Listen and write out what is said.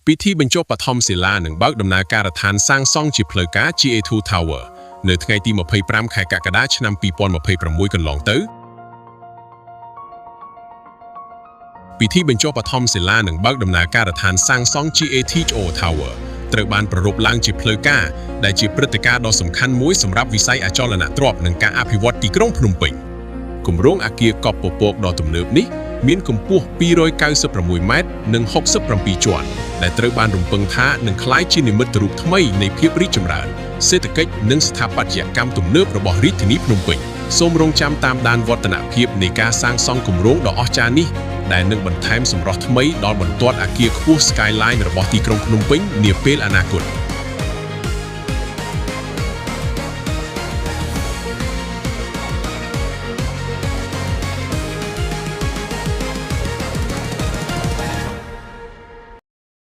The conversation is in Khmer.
ពិធីបញ្ចុះបឋមសិលានឹងបើកដំណើរការដ្ឋានសាងសង់ជាផ្លូវការ GA2 Tower នៅថ្ងៃទី25 ខែកក្កដាឆ្នាំ2026កន្លងទៅពិធីបញ្ចុះបឋមសិលានឹងបើកដំណើរការដ្ឋានសាងសង់ GA2 Tower ត្រូវបានប្រារព្ធឡើងជាផ្លូវការដែលជាព្រឹត្តិការណ៍ដ៏សំខាន់មួយសម្រាប់វិស័យអចលនទ្រព្យនិងការអភិវឌ្ឍទីក្រុងភ្នំពេញគម្រោងអគារកប់ពពកដ៏ទំនើបនេះមានកម្ពស់296ម៉ែត្រនិង67ជាន់ដែលត្រូវបានរំពឹងថានឹងក្លាយជានិមិត្តរូបថ្មីនៃភាពរីកចម្រើនសេដ្ឋកិច្ចនិងស្ថាបត្យកម្មទំនើបរបស់រាជធានីភ្នំពេញសូមរងចាំតាមដានវឌ្ឍនភាពនៃការសាងសង់គម្រោងដ៏អស្ចារ្យនេះដែលនឹងបន្ថែមសម្រស់ថ្មីដល់បន្ទាត់អគារខ្ពស់ Skyline របស់ទីក្រុងភ្នំពេញនាពេលអនាគត